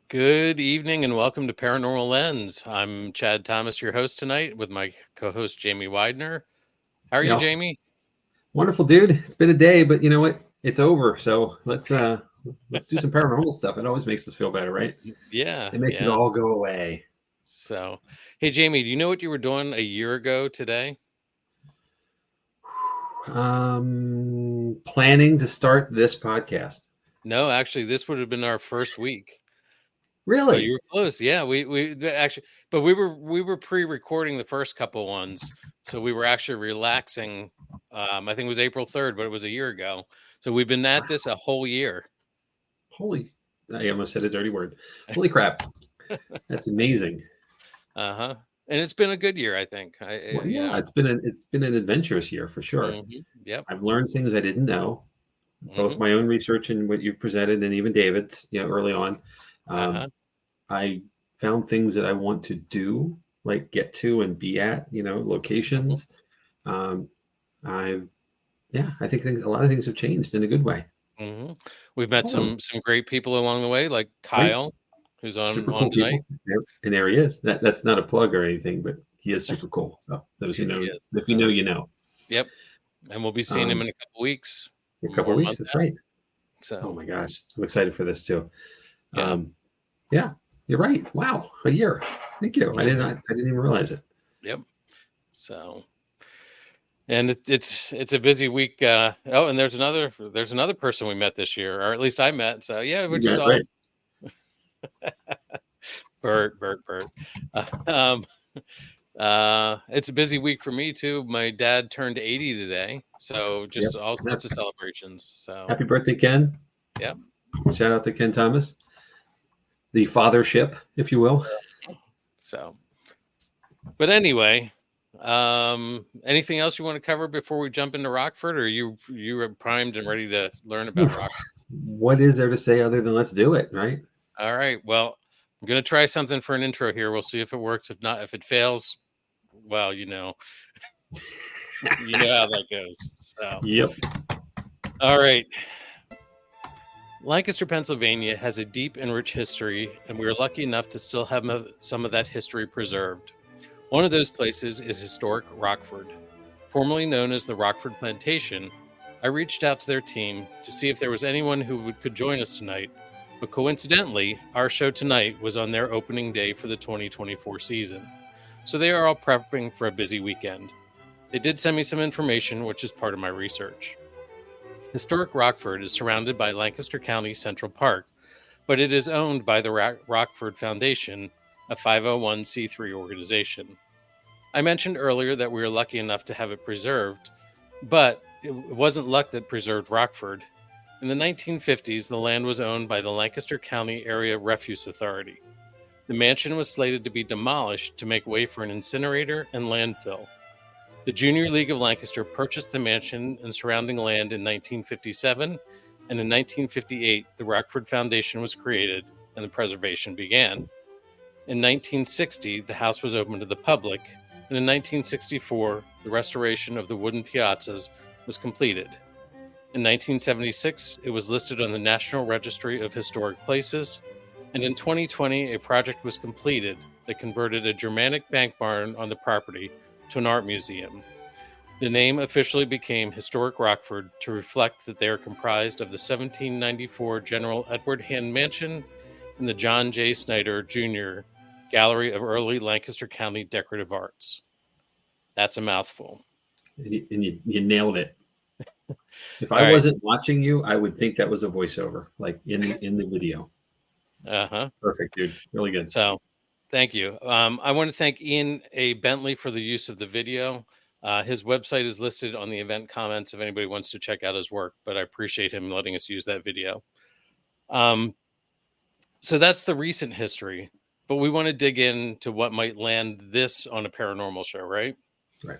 Good evening and welcome to Paranormal Lens. I'm Chad Thomas, your host tonight, with my co-host Jamie Widener. How are you, Yeah, Jamie? wonderful, dude. It's been a day, but you know what? It's over. So let's do some paranormal stuff. It always makes us feel better, right? Yeah, It makes it yeah. all go away. So, hey, Jamie, do you know what you were doing a year ago today? Planning to start this podcast. No, actually, this would have been our first week, but you Really? were close. Yeah, actually, but we were pre-recording the first couple ones, so we were actually relaxing. I think it was April 3rd, but it was a year ago. So we've been at this a whole year. Holy! I almost said a dirty word. Holy crap! That's amazing. Uh-huh. And it's been a good year, I think. Well, You yeah, know. it's been an adventurous year for sure. Yep. I've learned things I didn't know, both Mhm. my own research and what you've presented, and even David's. Early on. Um, Uh-huh. I found things that I want to do, like get to and be at, Mhm. locations. Um, I've, yeah, I think a lot of things have changed in a good way. Mhm. We've met Hold on, some great people along the way, like right? Kyle, who's on Super on cool tonight. people. And there he is. That's not a plug or anything, but he is super cool. So those who He know, is. if you know, So, you know. yep. And we'll be seeing him Um, in a couple weeks, a couple more of weeks. month That's out. right. Oh So, my gosh, I'm excited for this too. yeah. Um, yeah, you're right. Wow, a year. Thank you. Mhm. I didn't even realize it. Yep. So, and it's a busy week. Oh, and there's another person we met this year, or at least I met. So, yeah, we're just Yeah, all right. Bert. Um, it's a busy week for me too. My dad turned 80 today, so Yep. just all Yeah. sorts of celebrations. So, Happy birthday, Ken. yeah. Shout out to Ken Thomas, the fathership, if you will. So, but anyway, anything else you want to cover before we jump into Rockford, or you are primed and ready to learn about Rockford? What is there to say other than let's do it, right? All right. Well, I'm gonna try something for an intro here. We'll see if it works. If not, if it fails, well, you know how that goes. So, Yep. all right. Lancaster, Pennsylvania has a deep and rich history, and we are lucky enough to still have some of that history preserved. One of those places is historic Rockford. Formerly known as the Rockford Plantation, I reached out to their team to see if there was anyone who could join us tonight, but coincidentally, our show tonight was on their opening day for the 2024 season. So they are all prepping for a busy weekend. They did send me some information, which is part of my research. Historic Rockford is surrounded by Lancaster County Central Park, but it is owned by the Rockford Foundation, a 501c3 organization. I mentioned earlier that we were lucky enough to have it preserved, but it wasn't luck that preserved Rockford. In the 1950s, the land was owned by the Lancaster County Area Refuse Authority. The mansion was slated to be demolished to make way for an incinerator and landfill. The Junior League of Lancaster purchased the mansion and surrounding land in 1957, and in 1958, the Rockford Foundation was created and the preservation began. In 1960, the house was opened to the public, and in 1964, the restoration of the wooden piazzas was completed. In 1976, it was listed on the National Registry of Historic Places, and in 2020, a project was completed that converted a Germanic bank barn on the property to an art museum. The name officially became Historic Rockford to reflect that they are comprised of the 1794 General Edward Hand Mansion and the John J. Snyder Jr. Gallery of Early Lancaster County Decorative Arts. That's a mouthful. And you nailed it. If All I right. wasn't watching you, I would think that was a voiceover, like in the video. Uh huh. Perfect, dude. Really good. So, thank you. I want to thank Ian A. Bentley for the use of the video. His website is listed on the event comments if anybody wants to check out his work, but I appreciate him letting us use that video. Um, so that's the recent history, but we want to dig into what might land this on a paranormal show, right? Right.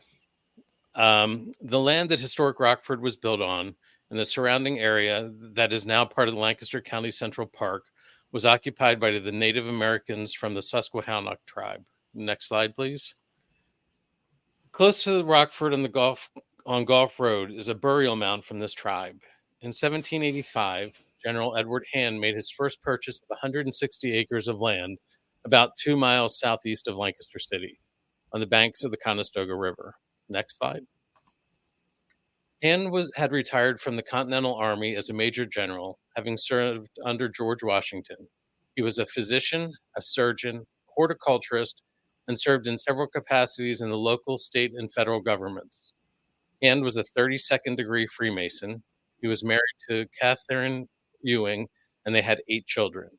The land that historic Rockford was built on and the surrounding area that is now part of the Lancaster County Central Park was occupied by the Native Americans from the Susquehannock tribe. Next slide, please. Close to Rockford on Gulf Road is a burial mound from this tribe. In 1785, General Edward Hand made his first purchase of 160 acres of land about 2 miles southeast of Lancaster City on the banks of the Conestoga River. Next slide. Had retired from the Continental Army as a major general, having served under George Washington. He was a physician, a surgeon, horticulturist, and served in several capacities in the local, state, and federal governments. Hand was a 32nd degree Freemason. He was married to Catherine Ewing, and they had 8 children.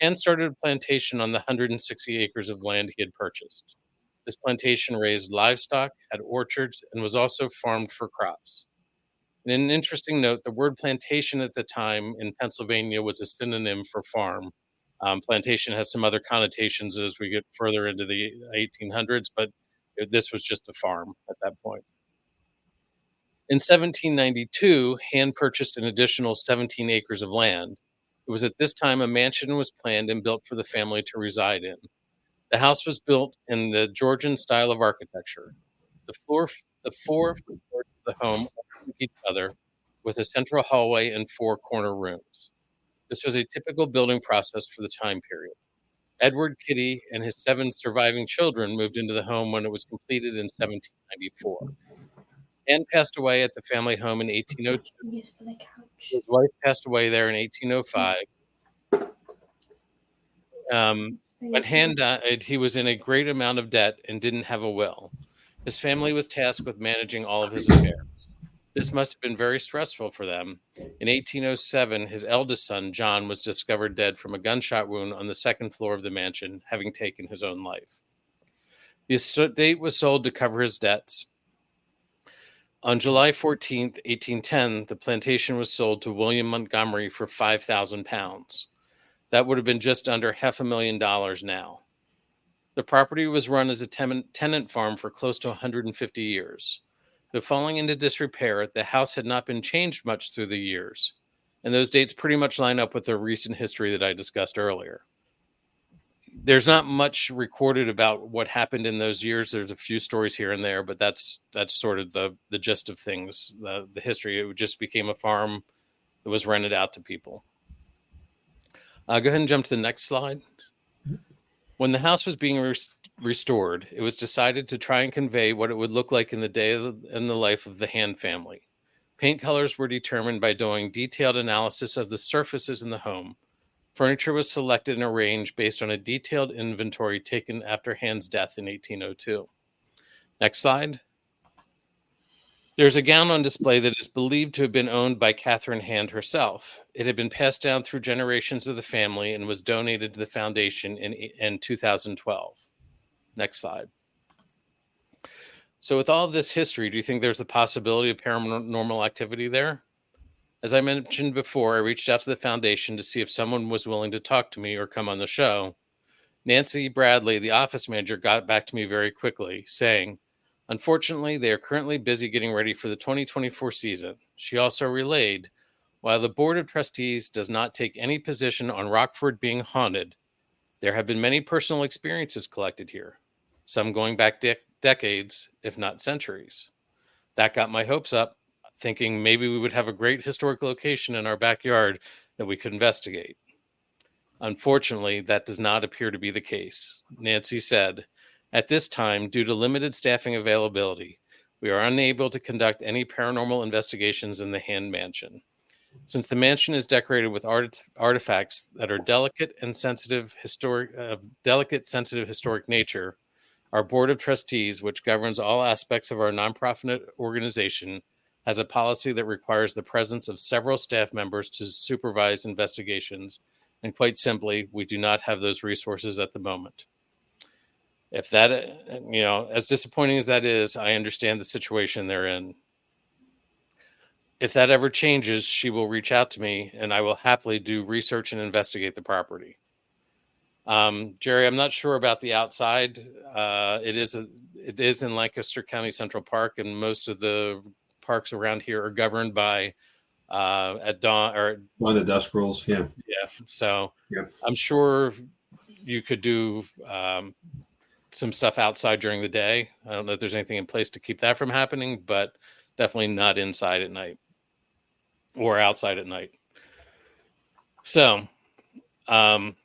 Hand started a plantation on the 160 acres of land he had purchased. This plantation raised livestock, had orchards, and was also farmed for crops. And an interesting note, the word plantation at the time in Pennsylvania was a synonym for farm. Plantation has some other connotations as we get further into the 1800s, but this was just a farm at that point. In 1792, Hand purchased an additional 17 acres of land. It was at this time a mansion was planned and built for the family to reside in. The house was built in the Georgian style of architecture. The four floors of the home overlook each other with a central hallway and 4 corner rooms. This was a typical building process for the time period. Edward, Kitty, and his 7 surviving children moved into the home when it was completed in 1794. Anne passed away at the family home in 1802. His wife passed away there in 1805. When Hand died, he was in a great amount of debt and didn't have a will. His family was tasked with managing all of his affairs. This must have been very stressful for them. In 1807, his eldest son, John, was discovered dead from a gunshot wound on the 2nd floor of the mansion, having taken his own life. The estate was sold to cover his debts. On July 14, 1810, the plantation was sold to William Montgomery for £5,000. That would have been just under $500,000 now. The property was run as a tenant farm for close to 150 years. Though falling into disrepair, the house had not been changed much through the years, and those dates pretty much line up with the recent history that I discussed earlier. There's not much recorded about what happened in those years. There's a few stories here and there, but that's sort of the gist of things, the history. It just became a farm that was rented out to people. Go ahead and jump to the next slide. When the house was being restored, it was decided to try and convey what it would look like in the day in the life of the Hand family. Paint colors were determined by doing detailed analysis of the surfaces in the home. Furniture was selected and arranged based on a detailed inventory taken after Hand's death in 1802. Next slide. There's a gown on display that is believed to have been owned by Catherine Hand herself. It had been passed down through generations of the family and was donated to the foundation in 2012. Next slide. So with all of this history, do you think there's a possibility of paranormal activity there? As I mentioned before, I reached out to the foundation to see if someone was willing to talk to me or come on the show. Nancy Bradley, the office manager, got back to me very quickly, saying, unfortunately, they are currently busy getting ready for the 2024 season. She also relayed, while the Board of Trustees does not take any position on Rockford being haunted, there have been many personal experiences collected here, some going back decades, if not centuries. That got my hopes up, thinking maybe we would have a great historic location in our backyard that we could investigate. Unfortunately, that does not appear to be the case. Nancy said, at this time, due to limited staffing availability, we are unable to conduct any paranormal investigations in the Hand Mansion. Since the mansion is decorated with artifacts that are delicate, sensitive historic nature, our Board of Trustees, which governs all aspects of our nonprofit organization, has a policy that requires the presence of several staff members to supervise investigations, and quite simply, we do not have those resources at the moment. If that, as disappointing as that is, I understand the situation they're in. If that ever changes, she will reach out to me and I will happily do research and investigate the property. Jerry, I'm not sure about the outside. It is in Lancaster County Central Park, and most of the parks around here are governed by at dawn or one of the dusk rules. Yeah. So yeah. I'm sure you could do some stuff outside during the day. I don't know if there's anything in place to keep that from happening, but definitely not inside at night or outside at night. So, um,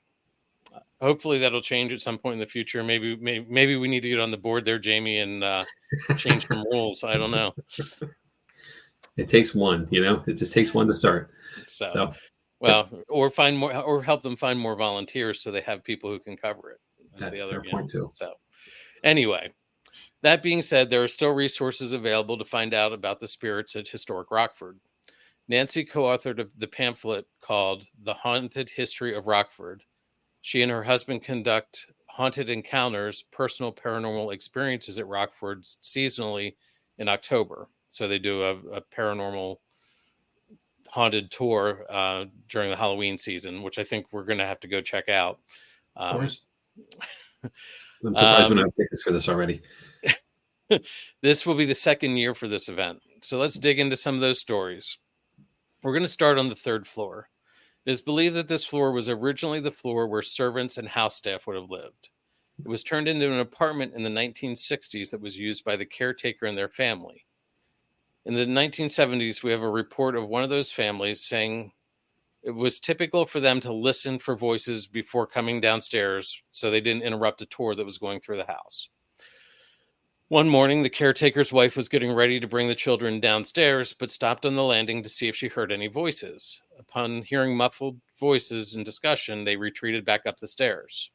hopefully that'll change at some point in the future. Maybe we need to get on the board there, Jamie, and change some rules. I don't know. It takes one, it just takes one to start. So, So, well, or find more, or help them find more volunteers so they have people who can cover it. that's a fair point too. So, anyway, that being said, there are still resources available to find out about the spirits at historic Rockford. Nancy co-authored the pamphlet called The Haunted History of Rockford. She and her husband conduct haunted encounters, personal paranormal experiences at Rockford seasonally in October. So they do a paranormal haunted tour during the Halloween season, which I think we're going to have to go check out. Of course. I'm surprised we're not tickets for this already. This will be the second year for this event. So let's dig into some of those stories. We're going to start on the third floor. It is believed that this floor was originally the floor where servants and house staff would have lived. It was turned into an apartment in the 1960s that was used by the caretaker and their family. In the 1970s, we have a report of one of those families saying it was typical for them to listen for voices before coming downstairs so they didn't interrupt a tour that was going through the house. One morning, the caretaker's wife was getting ready to bring the children downstairs, but stopped on the landing to see if she heard any voices. Upon hearing muffled voices and discussion, they retreated back up the stairs.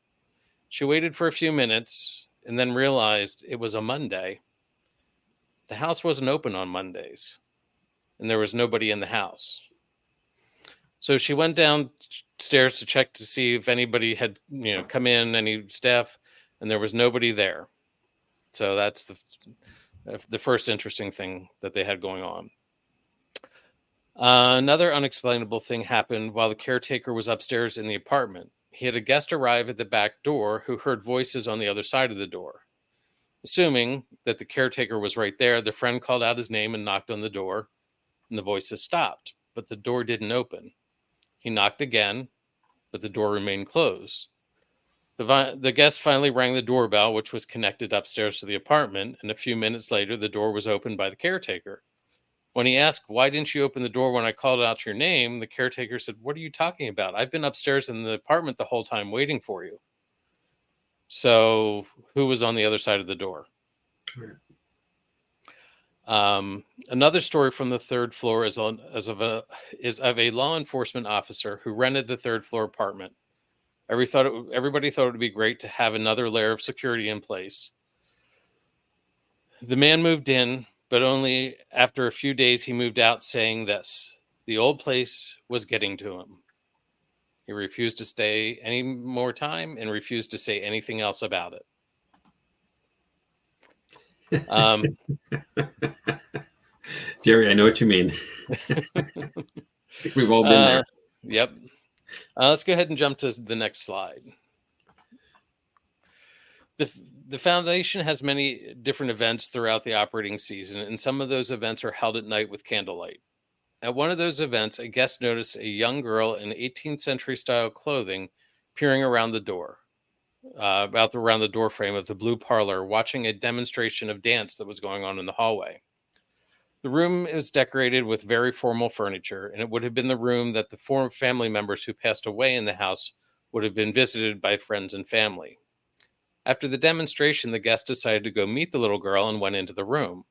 She waited for a few minutes and then realized it was a Monday. The house wasn't open on Mondays, and there was nobody in the house. So she went downstairs to check to see if anybody had, come in, any staff, and there was nobody there. So that's the first interesting thing that they had going on. Another unexplainable thing happened while the caretaker was upstairs in the apartment. He had a guest arrive at the back door who heard voices on the other side of the door. Assuming that the caretaker was right there, the friend called out his name and knocked on the door, and the voices stopped, but the door didn't open. He knocked again, but the door remained closed. The guest finally rang the doorbell, which was connected upstairs to the apartment, and a few minutes later, the door was opened by the caretaker. When he asked, "Why didn't you open the door when I called out your name?" the caretaker said, "What are you talking about? I've been upstairs in the apartment the whole time waiting for you." So who was on the other side of the door? Another story from the third floor is of a law enforcement officer who rented the third floor apartment. Everybody thought it would be great to have another layer of security in place. The man moved in, but only after a few days he moved out saying this: the old place was getting to him. He refused to stay any more time and refused to say anything else about it. Jerry, I know what you mean. I think we've all been there. Yep. Let's go ahead and jump to the next slide. The foundation has many different events throughout the operating season, and some of those events are held at night with candlelight. At one of those events, a guest noticed a young girl in 18th century style clothing peering around the door, around the door frame of the blue parlor, watching a demonstration of dance that was going on in the hallway. The room is decorated with very formal furniture, and it would have been the room that the four family members who passed away in the house would have been visited by friends and family. After the demonstration, the guest decided to go meet the little girl and went into the room.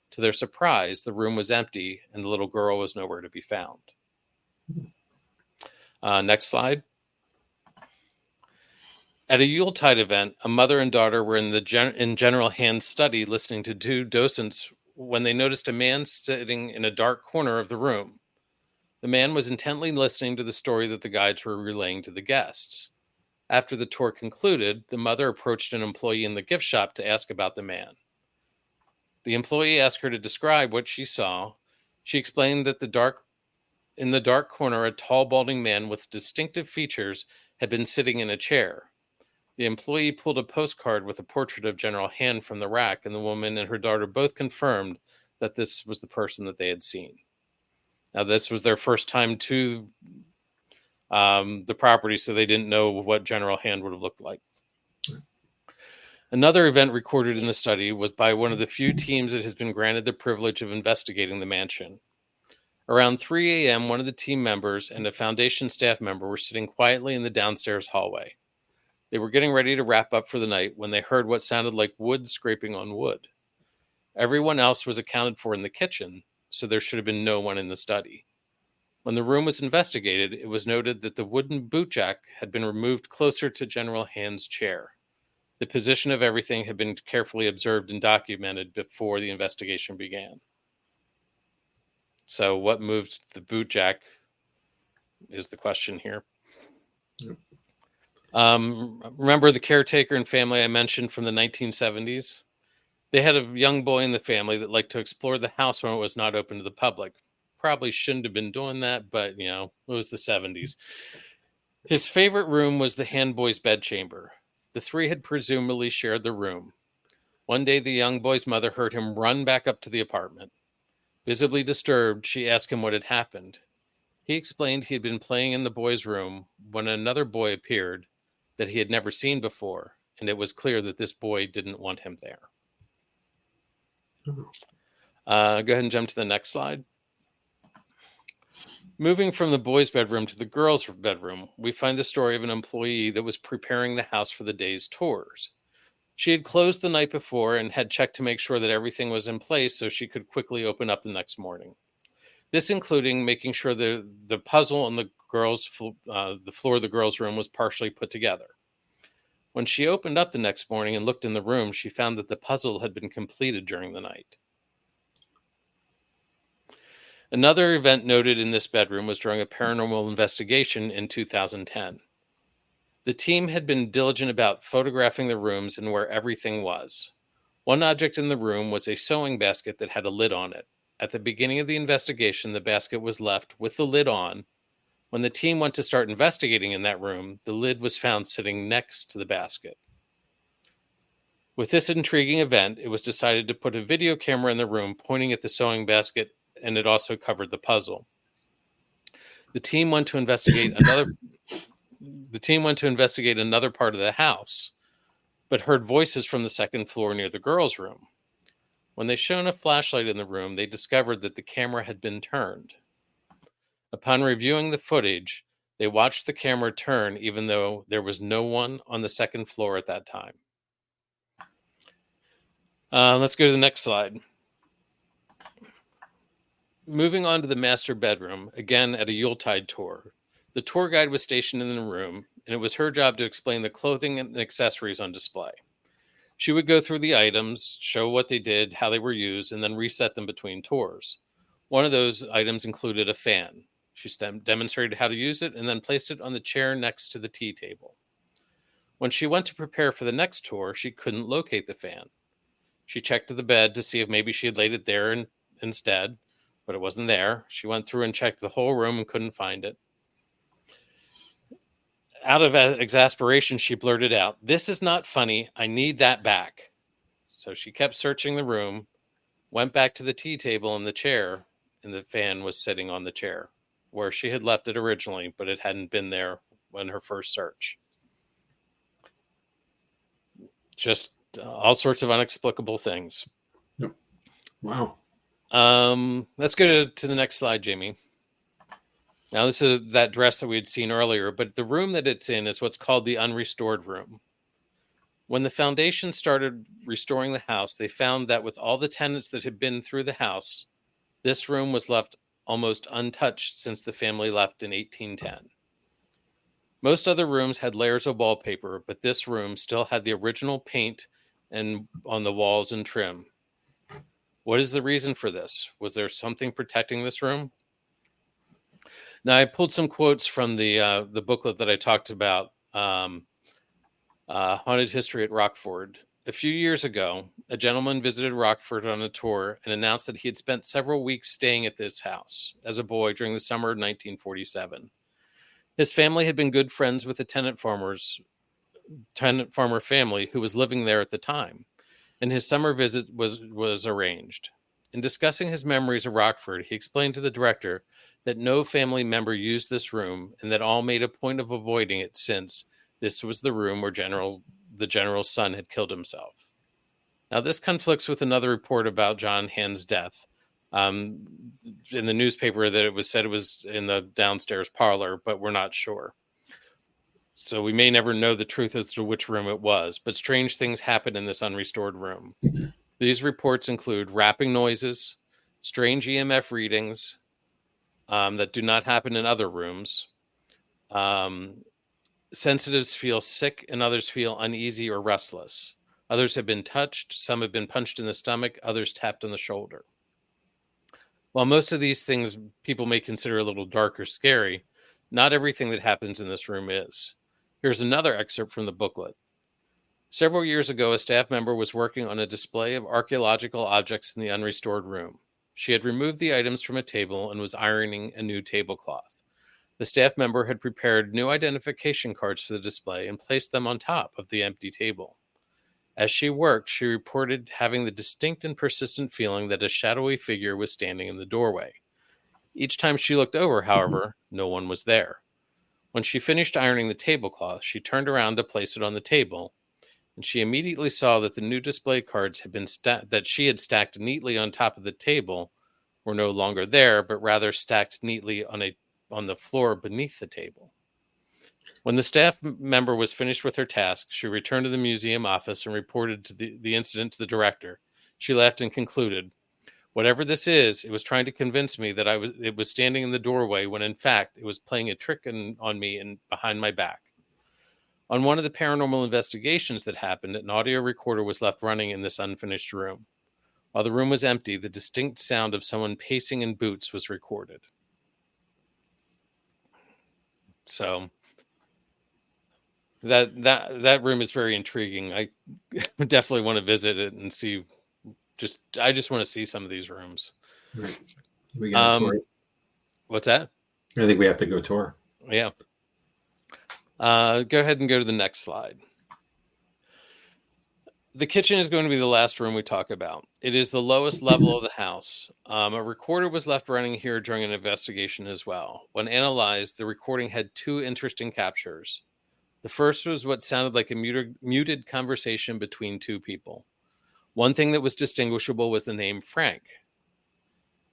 To their surprise, the room was empty and the little girl was nowhere to be found. Next slide. At a Yuletide event, a mother and daughter were in General Hand's study listening to two docents when they noticed a man sitting in a dark corner of the room. The man was intently listening to the story that the guides were relaying to the guests. After the tour concluded, the mother approached an employee in the gift shop to ask about the man. The employee asked her to describe what she saw. She explained that in the dark corner, a tall, balding man with distinctive features had been sitting in a chair. The employee pulled a postcard with a portrait of General Hand from the rack, and the woman and her daughter both confirmed that this was the person that they had seen. Now, this was their first time to the property, so they didn't know what General Hand would have looked like. Another event recorded in the study was by one of the few teams that has been granted the privilege of investigating the mansion. Around 3 a.m., one of the team members and a foundation staff member were sitting quietly in the downstairs hallway. They were getting ready to wrap up for the night when they heard what sounded like wood scraping on wood. Everyone else was accounted for in the kitchen, so there should have been no one in the study. When the room was investigated, it was noted that the wooden bootjack had been removed closer to General Hand's chair. The position of everything had been carefully observed and documented before the investigation began. So what moved the bootjack is the question here. Remember the caretaker and family I mentioned from the 1970s? They had a young boy in the family that liked to explore the house when it was not open to the public. Probably shouldn't have been doing that, but, it was the 70s. His favorite room was the hand boy's bedchamber. The three had presumably shared the room. One day, the young boy's mother heard him run back up to the apartment. Visibly disturbed, she asked him what had happened. He explained he had been playing in the boy's room when another boy appeared that he had never seen before, and it was clear that this boy didn't want him there. Go ahead and jump to the next slide. Moving from the boys' bedroom to the girls' bedroom, we find the story of an employee that was preparing the house for the day's tours. She had closed the night before and had checked to make sure that everything was in place so she could quickly open up the next morning. This including making sure the puzzle on the floor of the girls' room was partially put together. When she opened up the next morning and looked in the room, she found that the puzzle had been completed during the night. Another event noted in this bedroom was during a paranormal investigation in 2010. The team had been diligent about photographing the rooms and where everything was. One object in the room was a sewing basket that had a lid on it. At the beginning of the investigation, the basket was left with the lid on. When the team went to start investigating in that room, the lid was found sitting next to the basket. With this intriguing event, it was decided to put a video camera in the room pointing at the sewing basket, and it also covered the puzzle. The team went to investigate another part of the house, but heard voices from the second floor near the girls' room. When they shone a flashlight in the room, they discovered that the camera had been turned. Upon reviewing the footage, they watched the camera turn even though there was no one on the second floor at that time. Let's go to the next slide. Moving on to the master bedroom, again at a Yuletide tour. The tour guide was stationed in the room, and it was her job to explain the clothing and accessories on display. She would go through the items, show what they did, how they were used, and then reset them between tours. One of those items included a fan. She demonstrated how to use it and then placed it on the chair next to the tea table. When she went to prepare for the next tour, she couldn't locate the fan. She checked the bed to see if maybe she had laid it there instead, but it wasn't there. She went through and checked the whole room and couldn't find it. Out of exasperation, she blurted out, "This is not funny. I need that back." So she kept searching the room, went back to the tea table and the chair, and the fan was sitting on the chair where she had left it originally, but it hadn't been there when her first search. Just all sorts of inexplicable things. Yep. Wow. Let's go to the next slide, Jamie. Now, this is that dress that we had seen earlier, but the room that it's in is what's called the unrestored room. When the foundation started restoring the house, they found that with all the tenants that had been through the house, this room was left almost untouched since the family left in 1810. Most other rooms had layers of wallpaper, but this room still had the original paint and on the walls and trim. What is the reason for this? Was there something protecting this room? Now, I pulled some quotes from the booklet that I talked about, Haunted History at Rockford. A few years ago, a gentleman visited Rockford on a tour and announced that he had spent several weeks staying at this house as a boy during the summer of 1947. His family had been good friends with the tenant farmer family who was living there at the time, and his summer visit was arranged. In discussing his memories of Rockford, he explained to the director that no family member used this room and that all made a point of avoiding it since this was the room where the general's son had killed himself. Now, this conflicts with another report about John Hand's death. In the newspaper that it was said it was in the downstairs parlor, but we're not sure. So we may never know the truth as to which room it was, but strange things happen in this unrestored room. These reports include rapping noises, strange EMF readings that do not happen in other rooms. Sensitives feel sick and others feel uneasy or restless. Others have been touched. Some have been punched in the stomach. Others tapped on the shoulder. While most of these things people may consider a little dark or scary, not everything that happens in this room is. Here's another excerpt from the booklet. Several years ago, a staff member was working on a display of archaeological objects in the unrestored room. She had removed the items from a table and was ironing a new tablecloth. The staff member had prepared new identification cards for the display and placed them on top of the empty table. As she worked, she reported having the distinct and persistent feeling that a shadowy figure was standing in the doorway. Each time she looked over, however, no one was there. When she finished ironing the tablecloth, she turned around to place it on the table, and she immediately saw that the new display cards had been that she had stacked neatly on top of the table were no longer there, but rather stacked neatly on the floor beneath the table. When the staff member was finished with her task, she returned to the museum office and reported the incident to the director. She laughed and concluded, "Whatever this is, it was trying to convince me that it was standing in the doorway when in fact it was playing a trick on me and behind my back." On one of the paranormal investigations that happened, an audio recorder was left running in this unfinished room. While the room was empty, the distinct sound of someone pacing in boots was recorded. So that room is very intriguing. I definitely want to visit it and see. I just want to see some of these rooms. Right. We got a tour. What's that? I think we have to go tour. Yeah. Go ahead and go to the next slide. The kitchen is going to be the last room we talk about. It is the lowest level of the house. A recorder was left running here during an investigation as well. When analyzed, the recording had two interesting captures. The first was what sounded like a muted conversation between two people. One thing that was distinguishable was the name Frank.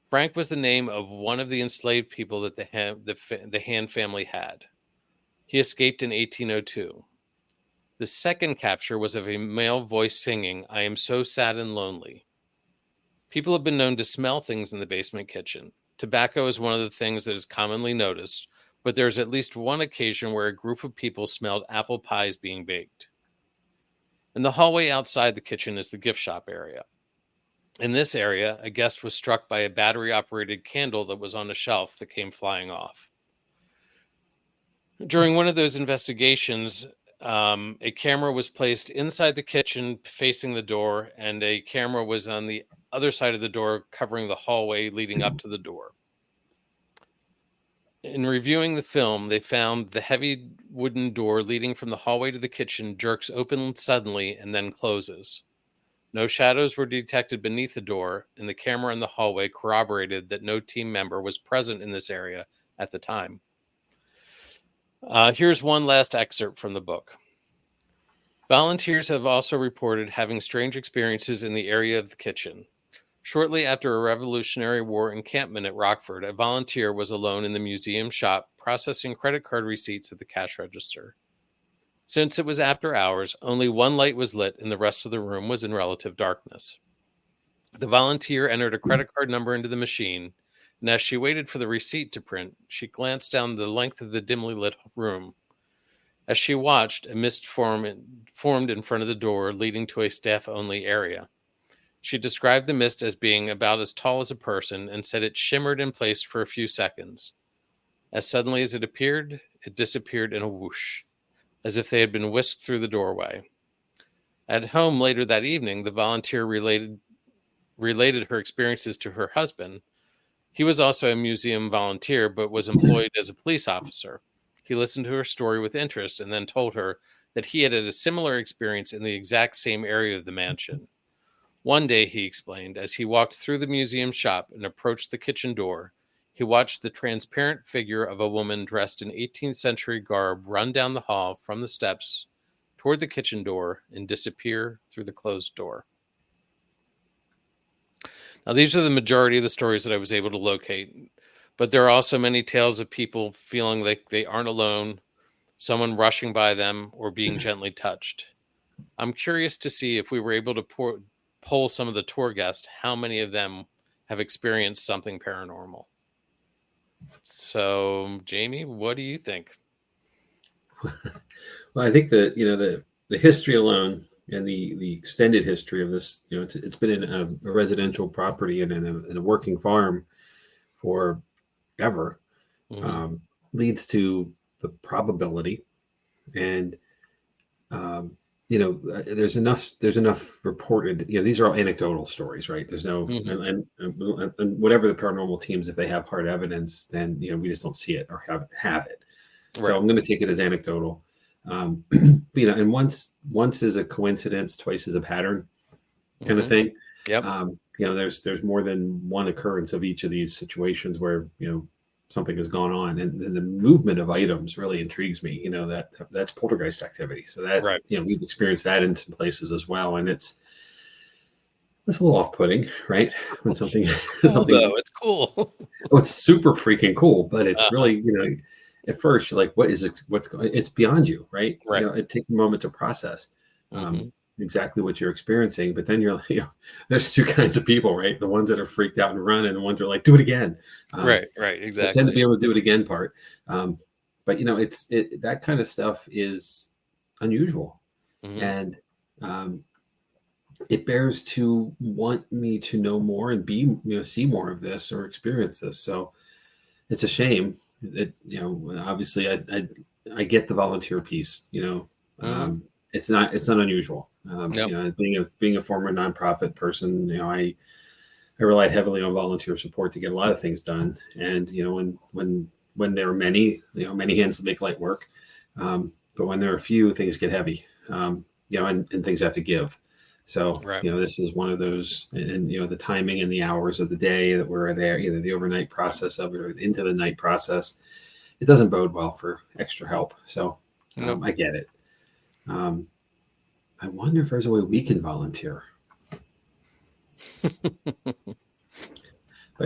Frank was the name of one of the enslaved people that the Hand family had. He escaped in 1802. The second capture was of a male voice singing, "I am so sad and lonely." People have been known to smell things in the basement kitchen. Tobacco is one of the things that is commonly noticed, but there's at least one occasion where a group of people smelled apple pies being baked. In the hallway outside the kitchen is the gift shop area. In this area, a guest was struck by a battery-operated candle that was on a shelf that came flying off. During one of those investigations, a camera was placed inside the kitchen facing the door, and a camera was on the other side of the door covering the hallway leading up to the door. In reviewing the film, they found the heavy wooden door leading from the hallway to the kitchen jerks open suddenly and then closes. No shadows were detected beneath the door, and the camera in the hallway corroborated that no team member was present in this area at the time. Here's one last excerpt from the book. Volunteers have also reported having strange experiences in the area of the kitchen. Shortly after a Revolutionary War encampment at Rockford, a volunteer was alone in the museum shop processing credit card receipts at the cash register. Since it was after hours, only one light was lit and the rest of the room was in relative darkness. The volunteer entered a credit card number into the machine, and as she waited for the receipt to print, she glanced down the length of the dimly lit room. As she watched, a mist formed in front of the door, leading to a staff-only area. She described the mist as being about as tall as a person and said it shimmered in place for a few seconds. As suddenly as it appeared, it disappeared in a whoosh, as if they had been whisked through the doorway. At home later that evening, the volunteer related her experiences to her husband. He was also a museum volunteer, but was employed as a police officer. He listened to her story with interest and then told her that he had a similar experience in the exact same area of the mansion. One day, he explained, as he walked through the museum shop and approached the kitchen door, he watched the transparent figure of a woman dressed in 18th century garb run down the hall from the steps toward the kitchen door and disappear through the closed door. Now, these are the majority of the stories that I was able to locate, but there are also many tales of people feeling like they aren't alone, someone rushing by them, or being gently touched. I'm curious to see if we were able to poll some of the tour guests, how many of them have experienced something paranormal. So, Jamie, what do you think? Well, I think that the history alone and the extended history of this, it's been in a residential property and in a working farm for ever, Mm-hmm. leads to the probability. And there's enough reported. These are all anecdotal stories, right? There's no Mm-hmm. and whatever the paranormal teams, if they have hard evidence, then we just don't see it or have it. So Right. I'm going to take it as anecdotal. And once is a coincidence, twice is a pattern, kind of thing. Yep. There's more than one occurrence of each of these situations where something has gone on, and the movement of items really intrigues me. That's poltergeist activity. So that Right. we've experienced that in some places as well, and it's a little off-putting, right? When something It's cool, though. It's cool. oh, it's super freaking cool, but it's Uh-huh. really at first you're like, what is it? What's going? It's beyond you, right? Right. It takes a moment to process Mm-hmm. exactly what you're experiencing. But then you're like, there's two kinds of people, right? The ones that are freaked out and run, and the ones that are like, do it again. Right. I tend to Exactly. be able to do it again part. But that kind of stuff is unusual, Mm-hmm. and it bears to want me to know more and be see more of this or experience this. So it's a shame that obviously I get the volunteer piece. Mm-hmm. It's not unusual. Yep. Being a former nonprofit person, I relied heavily on volunteer support to get a lot of things done. And when there are many, many hands to make light work. But when there are few, things get heavy. And things have to give. So, Right. this is one of those, and, the timing and the hours of the day that we're there, the overnight process of it or into the night process, it doesn't bode well for extra help. So Nope. I get it. I wonder if there's a way we can volunteer. But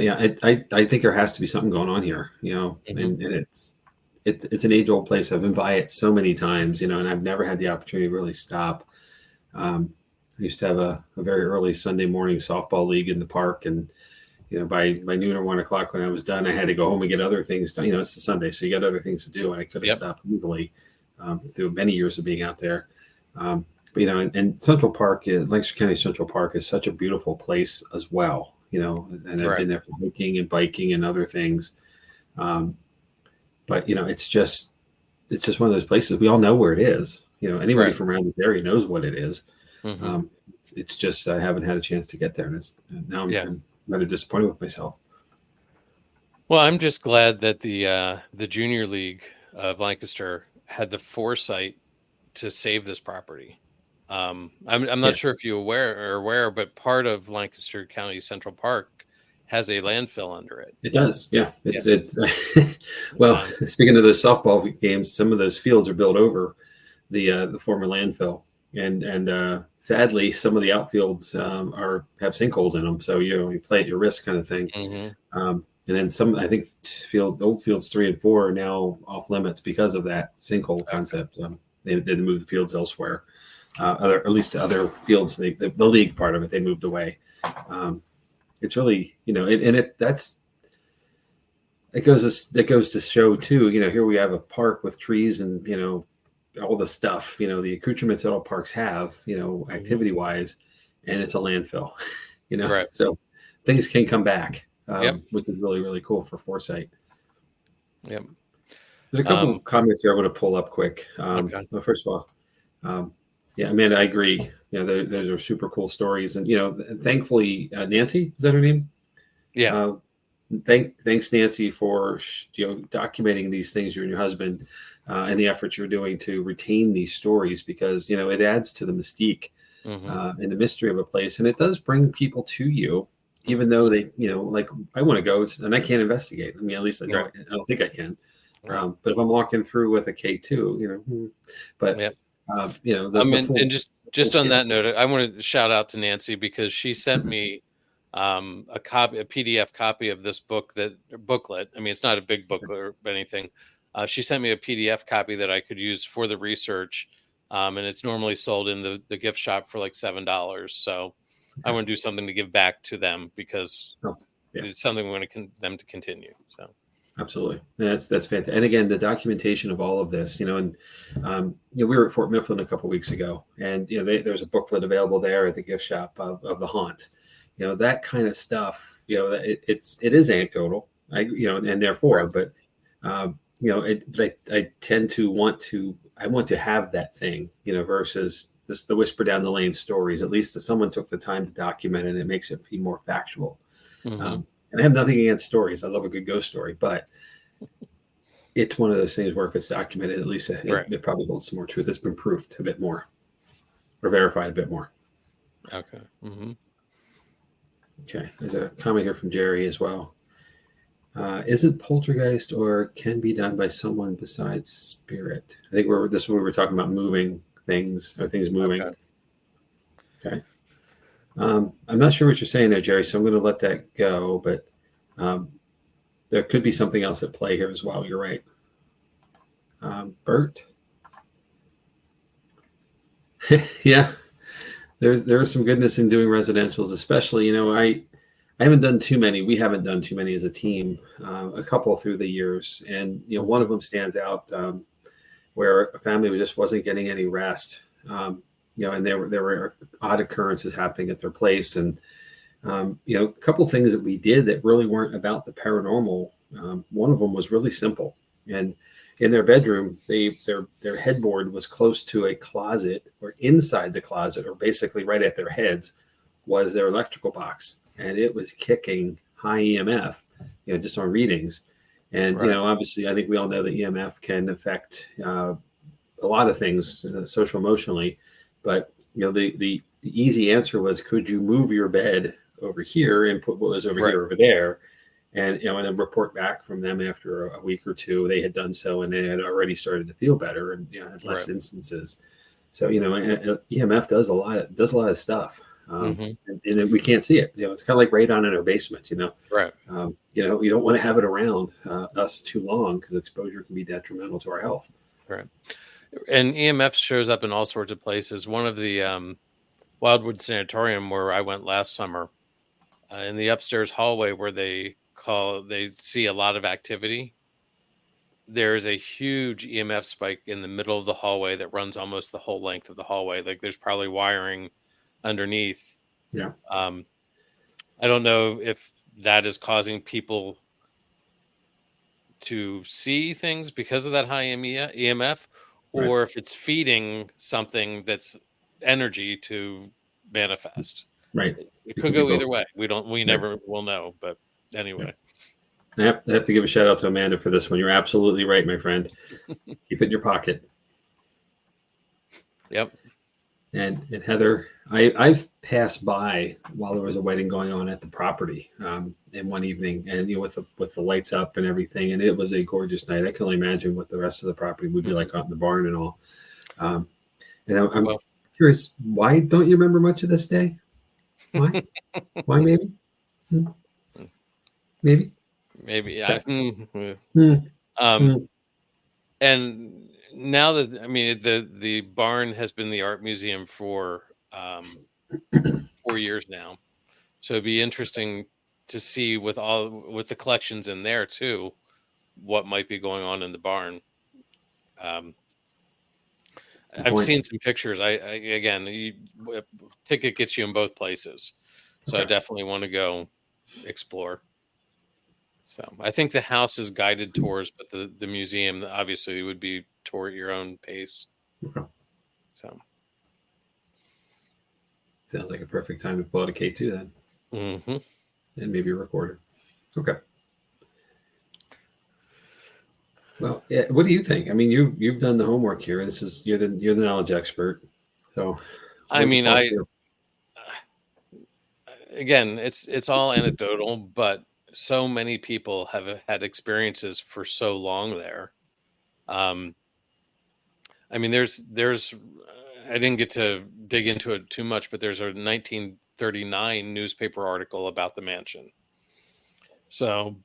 yeah, I think there has to be something going on here, Mm-hmm. and it's an age old place. I've been by it so many times, and I've never had the opportunity to really stop. I used to have a very early Sunday morning softball league in the park, and by noon or 1 o'clock when I was done, I had to go home and get other things done. It's a Sunday, so you got other things to do, and I could have Yep. stopped easily through many years of being out there. But and Central Park, Lancaster County Central Park, is such a beautiful place as well. And I've Right. been there for hiking and biking and other things. But it's just one of those places we all know where it is. Anybody Right. from around this area knows what it is. Mm-hmm. It's just I haven't had a chance to get there, and now Yeah. I'm rather disappointed with myself. Well, I'm just glad that the Junior League of Lancaster had the foresight to save this property. I'm not Yeah, sure if you are aware, but part of Lancaster County Central Park has a landfill under it. it does. Yeah, it's well. Speaking of those softball games, some of those fields are built over the former landfill, and sadly, some of the outfields have sinkholes in them. So you play at your risk, kind of thing. Mm-hmm. And then some, I think, old fields 3 and 4 are now off limits because of that sinkhole concept. They moved the fields elsewhere, at least to other fields. The league part of it, they moved away. It's really, that goes to show too. Here we have a park with trees and all the stuff. The accoutrements that all parks have. Activity wise, and it's a landfill. Right. So things can come back. Yep. Which is really, really cool for foresight. Yep. There's a couple of comments here I want to pull up quick. Okay. Well, first of all, yeah, Amanda, I agree. Those are super cool stories, and thankfully, Nancy, is that her name? Yeah. Thanks, Nancy, for documenting these things. You and your husband, and the efforts you're doing to retain these stories, because it adds to the mystique and the mystery of a place, and it does bring people to you. Even though they, like, I want to go and I can't investigate. I mean, at least I know Right. I don't think I can. Right. But if I'm walking through with a K2, but Yep. the And just on that note, I want to shout out to Nancy because she sent me a PDF copy of this booklet. I mean, it's not a big booklet or anything. She sent me a PDF copy that I could use for the research, and it's normally sold in the gift shop for like $7. So I want to do something to give back to them because it's something we want them to continue. So absolutely, that's fantastic. And again, the documentation of all of this, and we were at Fort Mifflin a couple of weeks ago, and there's a booklet available there at the gift shop of the haunts. That kind of stuff. It is anecdotal, and therefore, but but I tend to want to have that thing, versus the whisper down the lane stories. At least someone took the time to document it, and it makes it be more factual. And I have nothing against stories. I love a good ghost story, but it's one of those things where if it's documented, at least it probably holds some more truth. It's been proved a bit more or verified a bit more. Okay. Okay. There's a comment here from Jerry as well. Isn't poltergeist or can be done by someone besides spirit? I think this is when we were talking about moving things or things moving. Okay. I'm not sure what you're saying there, Jerry, so I'm going to let that go, but there could be something else at play here as well. You're right. Bert? Yeah, there's some goodness in doing residentials, especially, I haven't done too many. We haven't done too many as a team, a couple through the years. And, one of them stands out where a family just wasn't getting any rest. And there were odd occurrences happening at their place. And, a couple of things that we did that really weren't about the paranormal. One of them was really simple. And in their bedroom, their headboard was close to a closet, or inside the closet, or basically right at their heads, was their electrical box. And it was kicking high EMF, just on readings. And, obviously, I think we all know that EMF can affect a lot of things social emotionally. But, the easy answer was, could you move your bed over here and put what was over here over there? And, and then report back from them after a week or two, they had done so, and they had already started to feel better and had less instances. So, EMF does a lot of stuff. And we can't see it. It's kind of like radon in our basement, Right. You don't want to have it around us too long because exposure can be detrimental to our health. Right. And EMF shows up in all sorts of places. One of the Wildwood Sanatorium where I went last summer, in the upstairs hallway where they see a lot of activity, there's a huge EMF spike in the middle of the hallway that runs almost the whole length of the hallway. Like there's probably wiring underneath. Yeah. I don't know if that is causing people to see things because of that high EMF, or if it's feeding something that's energy to manifest. Right. It could go either way. We never will know, but anyway. I have to give a shout out to Amanda for this one. You're absolutely right, my friend. Keep it in your pocket. Yep. And Heather, I've passed by while there was a wedding going on at the property in one evening, and with the lights up and everything, and it was a gorgeous night. I can only imagine what the rest of the property would be like out in the barn and all. And I'm curious, why don't you remember much of this day? Why? Why maybe? Maybe. Maybe. And now that the barn has been the art museum for 4 years now, so it'd be interesting to see with the collections in there too, what might be going on in the barn. I've seen some pictures. Ticket gets you in both places, so I definitely want to go explore. So I think the house is guided tours, but the museum obviously would be tour at your own pace. Okay. So sounds like a perfect time to pull out a K2 then. And maybe a recorder. Okay. Well, what do you think? I mean, you've done the homework here. You're the knowledge expert. So again, it's all anecdotal, but so many people have had experiences for so long there. There's I didn't get to dig into it too much, but there's a 1939 newspaper article about the mansion. So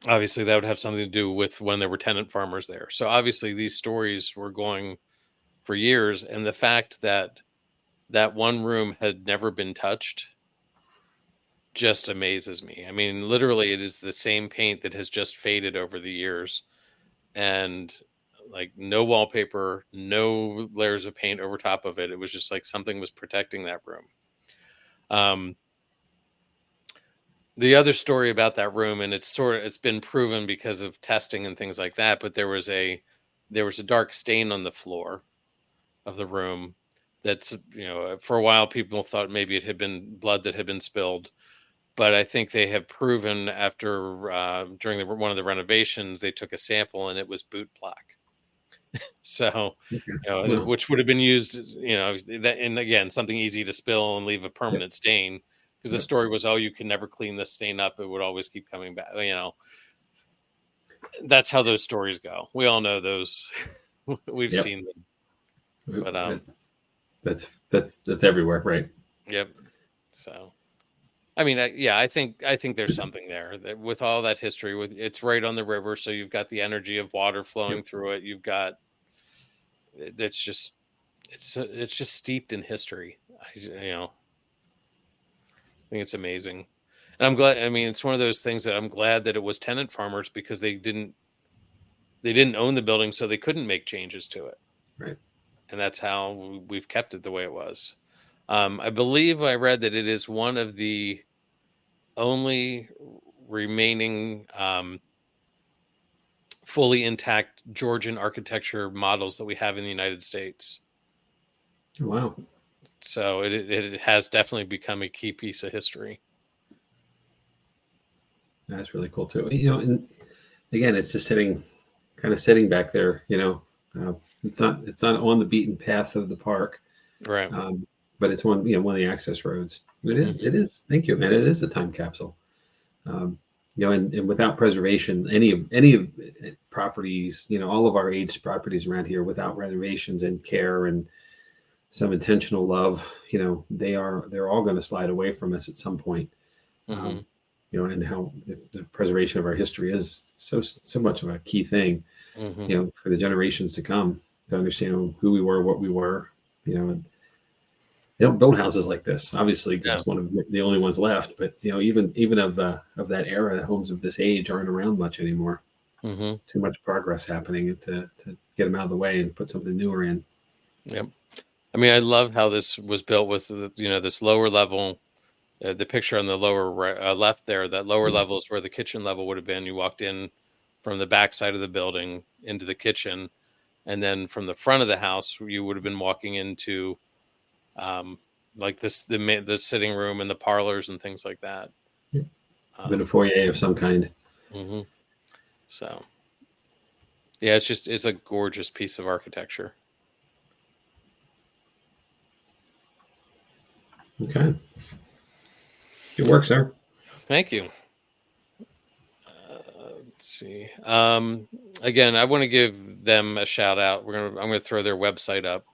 obviously that would have something to do with when there were tenant farmers there. So obviously these stories were going for years, and the fact that that one room had never been touched just amazes me. I mean, literally it is the same paint that has just faded over the years, and like no wallpaper, no layers of paint over top of it. It was just like something was protecting that room. The other story about that room, and it's been proven because of testing and things like that, but there was a dark stain on the floor of the room. That's, for a while people thought maybe it had been blood that had been spilled, but I think they have proven after during one of the renovations they took a sample and it was boot black. So, Wow. which would have been used, and again, something easy to spill and leave a permanent stain. Because the story was, you can never clean this stain up. It would always keep coming back. That's how those stories go. We all know those. We've seen them. But that's everywhere, right? Yep. So, I mean, I think there's something there that with all that history, it's right on the river, so you've got the energy of water flowing through it. You've got it's just steeped in history. I think it's amazing. And I'm glad. I mean, it's one of those things that I'm glad that it was tenant farmers, because they didn't own the building, so they couldn't make changes to it. Right. And that's how we've kept it the way it was. I believe I read that it is one of the only remaining fully intact Georgian architecture models that we have in the United States. Wow. So it has definitely become a key piece of history. That's really cool too. And again, it's just sitting back there. It's not on the beaten path of the park, right? But it's one of the access roads. It is. Thank you, man. It is a time capsule. And without preservation, any of properties, all of our aged properties around here, without renovations and care and some intentional love, they're all going to slide away from us at some point. And how the preservation of our history is so much of a key thing, for the generations to come, to understand who we were, what we were, and they don't build houses like this, obviously, because it's one of the only ones left. But even of that era, the homes of this age aren't around much anymore. Too much progress happening to get them out of the way and put something newer in. Yep. I mean, I love how this was built with this lower level. The picture on the lower left there, that lower level is where the kitchen level would have been. You walked in from the back side of the building into the kitchen, and then from the front of the house, you would have been walking into like the sitting room and the parlors and things like that. Been a foyer of some kind. So, yeah, it's a gorgeous piece of architecture. Okay. Good work, sir. Thank you. Let's see. Again, I want to give them a shout out. I'm going to throw their website up.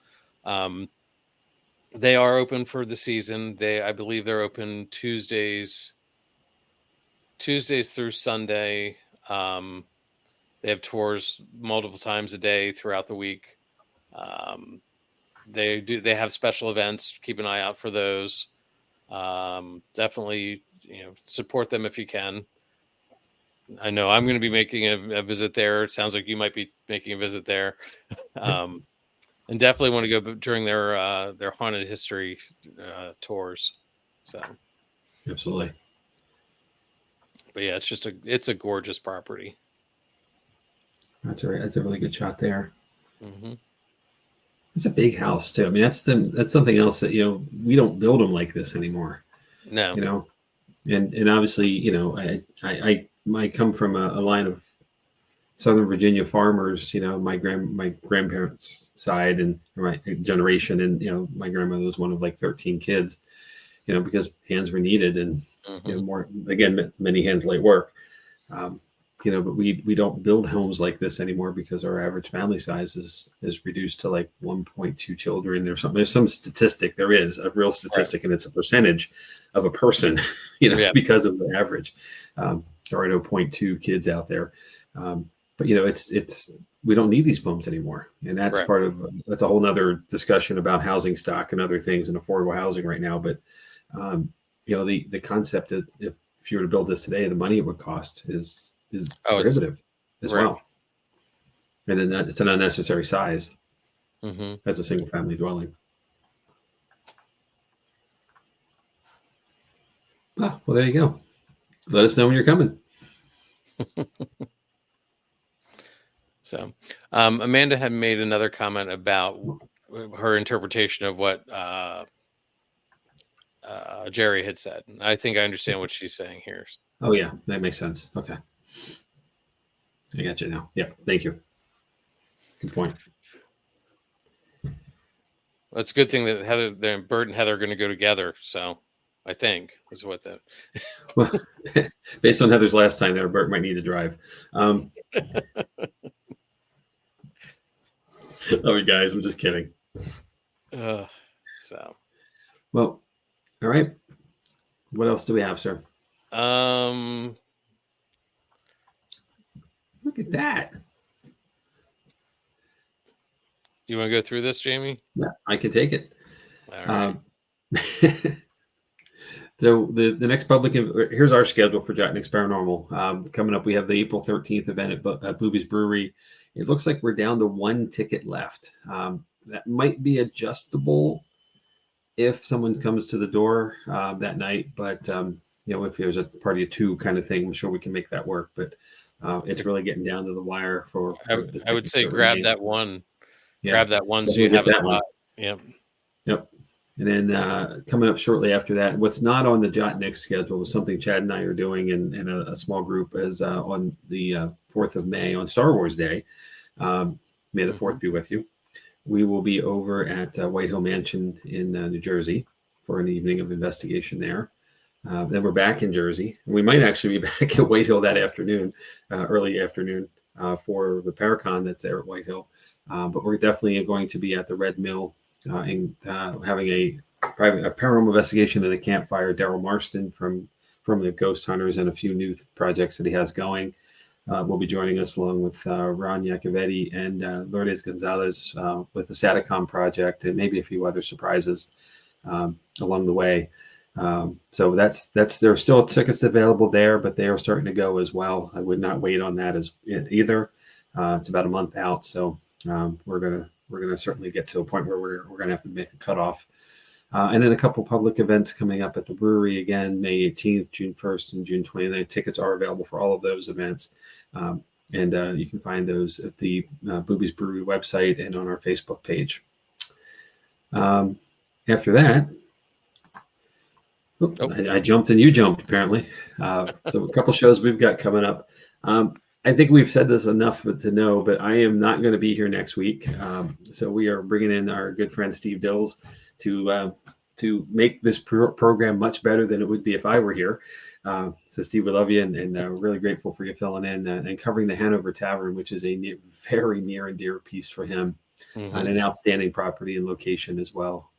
They are open for the season. I believe they're open Tuesdays through Sunday. They have tours multiple times a day throughout the week. They have special events. Keep an eye out for those. Definitely, support them if you can. I know I'm going to be making a visit there. It sounds like you might be making a visit there. And definitely want to go during their haunted history tours. So, absolutely. But yeah, it's a gorgeous property. That's a really good shot there. It's a big house too. I mean, that's something else that we don't build them like this anymore. No. And obviously, I come from a line of Southern Virginia farmers. My grandparents' side and my generation, and my grandmother was one of like 13 kids. Because hands were needed, and more, again, many hands light work. but we don't build homes like this anymore because our average family size is reduced to like 1.2 children or something. There's some statistic. There is a real statistic, and it's a percentage of a person, Yeah. because of the average. There are no 0.2 kids out there, but it's we don't need these homes anymore, and that's Right. that's a whole nother discussion about housing stock and other things and affordable housing right now. But the concept that if you were to build this today, the money it would cost is prohibitive as right. well. And then it's an unnecessary size Mm-hmm. as a single family dwelling. Well, there you go. Let us know when you're coming. So, Amanda had made another comment about her interpretation of what Jerry had said. And I think I understand what she's saying here. Oh yeah, that makes sense. Okay, I got you now. Yeah, thank you. Good point. Well, it's a good thing that Bert and Heather are going to go together. So, I think is what that. Well, based on Heather's last time there, Bert might need to drive. Oh, guys, I'm just kidding. So, well, all right. What else do we have, sir? Look at that. Do you want to go through this, Jamie? Yeah, I can take it. All right. So the next here's our schedule for Jack Nick's Paranormal. Coming up, we have the April 13th event at Booby's Brewery. It looks like we're down to one ticket left. That might be adjustable if someone comes to the door that night. But, if there's a party of two kind of thing, I'm sure we can make that work. But it's really getting down to the wire for I would say grab that one. Yeah. Grab that one so you have a spot. Yep. And then coming up shortly after that, what's not on the Jotnik schedule is something Chad and I are doing in a small group is on the 4th of May on Star Wars Day. May the 4th be with you. We will be over at White Hill Mansion in New Jersey for an evening of investigation there. Then we're back in Jersey. We might actually be back at White Hill that afternoon, early afternoon, for the Paracon that's there at White Hill. But we're definitely going to be at the Red Mill and having a paranormal investigation at a campfire. Daryl Marston from the Ghost Hunters and a few new projects that he has going will be joining us, along with Ron Iacovetti and Lourdes Gonzalez with the Satacom project, and maybe a few other surprises along the way. So that's there are still tickets available there, but they are starting to go as well. I would not wait on that either. It's about a month out, so we're gonna certainly get to a point where we're gonna have to make a cutoff. And then a couple public events coming up at the brewery again, May 18th, June 1st, and June 29th. Tickets are available for all of those events. And you can find those at the Booby's Brewery website and on our Facebook page. After that, I jumped and you jumped, apparently. So a couple shows we've got coming up. I think we've said this enough to know, but I am not going to be here next week. So we are bringing in our good friend Steve Dills to make this program much better than it would be if I were here. So Steve, we love you, and really grateful for you filling in and covering the Hanover Tavern, which is a very near and dear piece for him, and an outstanding property and location as well.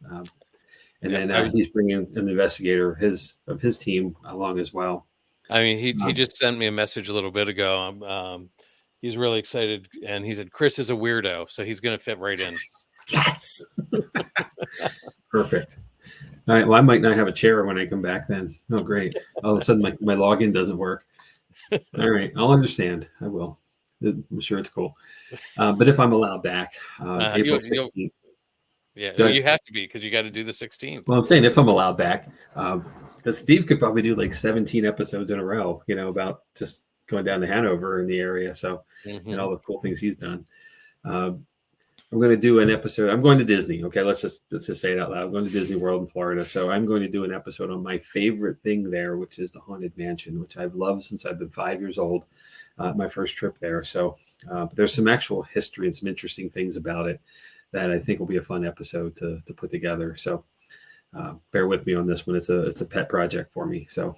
And then he's bringing an investigator of his team along as well. I mean, he just sent me a message a little bit ago. He's really excited, and he said Chris is a weirdo, so he's going to fit right in. Yes. Perfect. All right. Well, I might not have a chair when I come back then. Oh, great. All of a sudden, my login doesn't work. All right. I'll understand. I will. I'm sure it's cool. But if I'm allowed back, April 16th. Yeah, you have to be, because you got to do the 16th. Well, I'm saying if I'm allowed back, because Steve could probably do like 17 episodes in a row, about just going down to Hanover in the area. So, and all the cool things he's done. I'm going to do an episode. I'm going to Disney. Okay, let's just say it out loud. I'm going to Disney World in Florida. So I'm going to do an episode on my favorite thing there, which is the Haunted Mansion, which I've loved since I've been 5 years old. My first trip there. So but there's some actual history and some interesting things about it that I think will be a fun episode to put together. So bear with me on this one. It's a pet project for me. So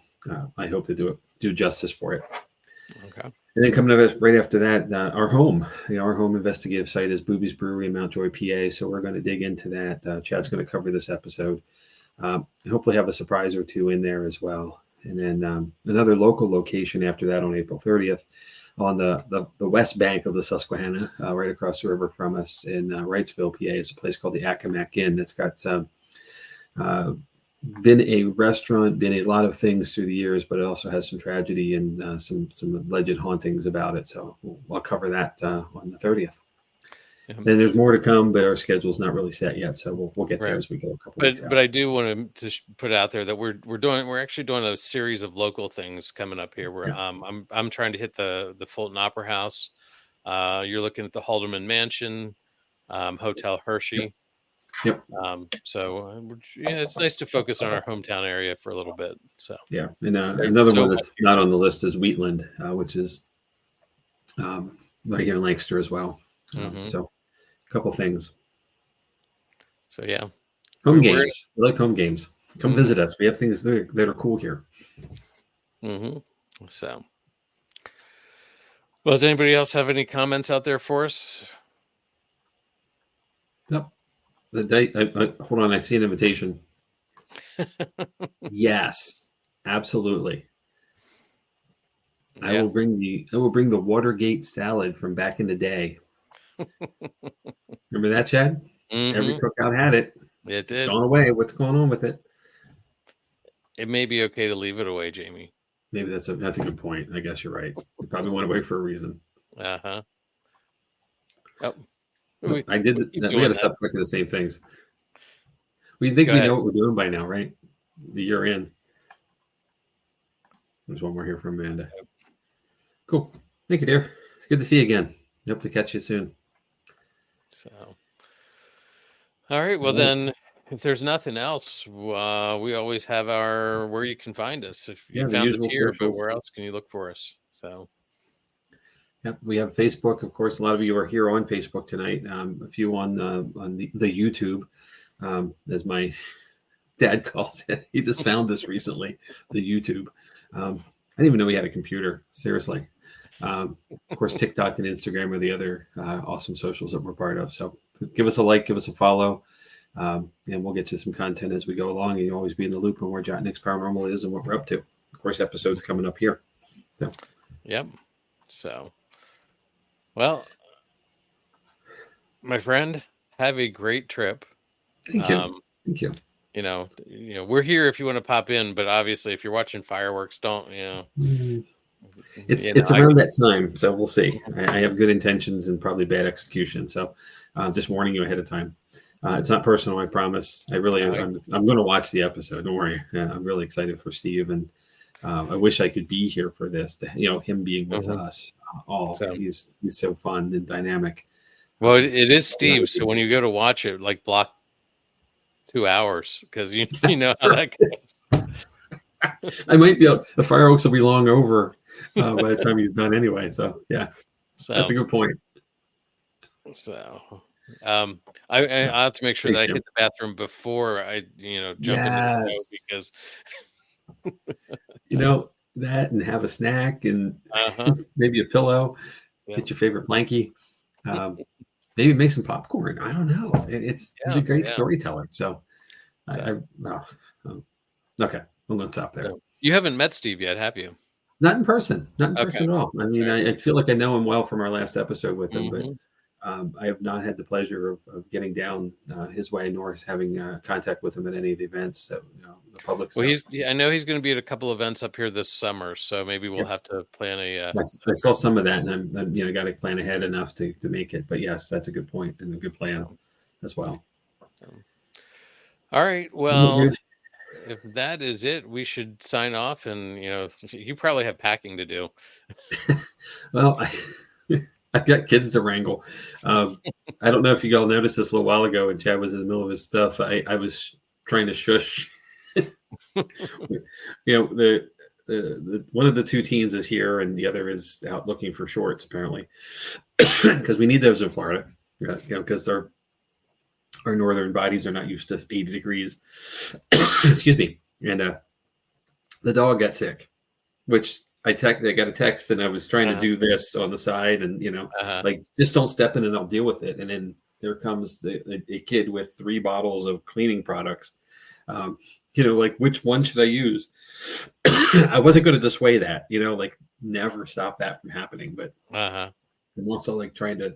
I hope to do justice for it. Okay. And then coming up right after that, our home, our home investigative site is Booby's Brewery in Mount Joy, PA. So we're going to dig into that. Chad's going to cover this episode. Hopefully have a surprise or two in there as well. And then another local location after that on April 30th on the west bank of the Susquehanna, right across the river from us in Wrightsville, PA, is a place called the Accomack Inn that's got been a restaurant, been a lot of things through the years, but it also has some tragedy and some alleged hauntings about it. So I'll cover that on the 30th. Yeah. And there's more to come, but our schedule's not really set yet, so we'll get there as we go. A couple weeks out. But I do want to put out there that we're actually doing a series of local things coming up here. Where I'm trying to hit the Fulton Opera House. You're looking at the Haldeman Mansion, Hotel Hershey. Yep. So it's nice to focus on our hometown area for a little bit. So yeah, and another one that's not on the list is Wheatland, which is right here in Lancaster as well. So a couple things. So yeah, home games. We like home games. Come visit us. We have things that are cool here. So, well, does anybody else have any comments out there for us? Nope. The date. Hold on. I see an invitation. Yes, absolutely. Yeah. I will bring the Watergate salad from back in the day. Remember that, Chad? Every cookout had it. It did. It's gone away. What's going on with it? It may be okay to leave it away, Jamie. Maybe that's a good point. I guess you're right. You probably went away for a reason. Yep. I did. We got to stop clicking the same things. We think we know what we're doing by now, right? The year in. There's one more here from Amanda. Cool. Thank you, dear. It's good to see you again. Hope to catch you soon. So, all right. Well, then, if there's nothing else, we always have where you can find us. If you found us here, but where else can you look for us? So. Yep, we have Facebook. Of course, a lot of you are here on Facebook tonight. A few on the YouTube, as my dad calls it. He just found this recently, the YouTube. I didn't even know he had a computer. Seriously. Of course, TikTok and Instagram are the other awesome socials that we're part of. So give us a like, give us a follow, and we'll get you some content as we go along. And you'll always be in the loop on where Jotnik's Paranormal is and what we're up to. Of course, episodes coming up here. So. Yep. So. Well, my friend, have a great trip. Thank you. Thank you. You know, we're here if you want to pop in, but obviously, if you're watching fireworks, don't. It's around that time, so we'll see. I have good intentions and probably bad execution, so just warning you ahead of time. It's not personal, I promise. I'm going to watch the episode. Don't worry. I'm really excited for Steve, and I wish I could be here for this. Him being with us. He's so fun and dynamic. Well, it is Steve. So when you go to watch it, like block 2 hours because you know how that goes. I might be able. The fireworks will be long over by the time he's done anyway. So yeah, that's a good point. So I have to make sure that I hit the bathroom before I jump into the show because that and have a snack and maybe a pillow. Get your favorite blankie. Maybe make some popcorn. I don't know. He's a great storyteller. So, okay, I'm going to stop there. So, you haven't met Steve yet, have you? Not in person. Not in person at all. I mean, I feel like I know him well from our last episode with him, but I have not had the pleasure of getting down his way, nor having contact with him at any of the events that the public. Well, I know he's going to be at a couple events up here this summer, so maybe we'll have to plan a. I saw some of that, and I'm got to plan ahead enough to make it. But yes, that's a good point and a good plan as well. All right. Well, if that is it, we should sign off, and you probably have packing to do. Well, I've got kids to wrangle. I don't know if you all noticed this a little while ago when Chad was in the middle of his stuff. I was trying to shush. The one of the two teens is here and the other is out looking for shorts, apparently, because we need those in Florida. Because our northern bodies are not used to 80 degrees. Excuse me. And the dog got sick, which I got a text and I was trying to do this on the side, and like, just don't step in and I'll deal with it. And then there comes a kid with 3 bottles of cleaning products. Like, which one should I use? I wasn't going to dissuade that, like, never stop that from happening. But I'm also like trying to,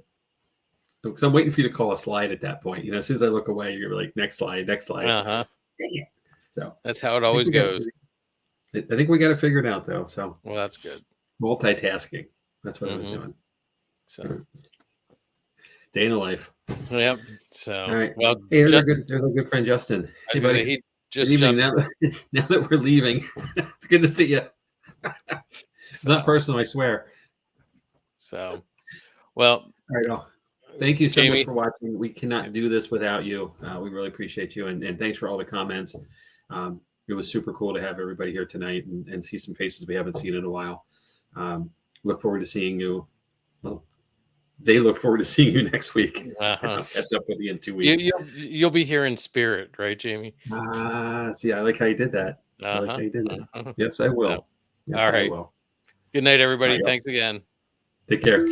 because I'm waiting for you to call a slide at that point. As soon as I look away, you're like, next slide. Dang it. So that's how it always goes. I think we got it figured out, though. So, well, that's good. Multitasking. That's what I was doing. So, day in the life. Yep. So, all right. Well, hey, there's our good friend Justin. Hey, buddy. He just jumped. Now that we're leaving, it's good to see you. It's not personal, I swear. So, well, all right. Thank you so Jamie, much for watching. We cannot do this without you. We really appreciate you, and thanks for all the comments. It was super cool to have everybody here tonight and see some faces we haven't seen in a while. Look forward to seeing you. Well, they look forward to seeing you next week. I'll catch up with you in 2 weeks. You'll be here in spirit, right, Jamie? See, I like how you did that. I like how you did that. Yes, I will. Yes, all right. I will. Good night, everybody. Thanks again. Take care.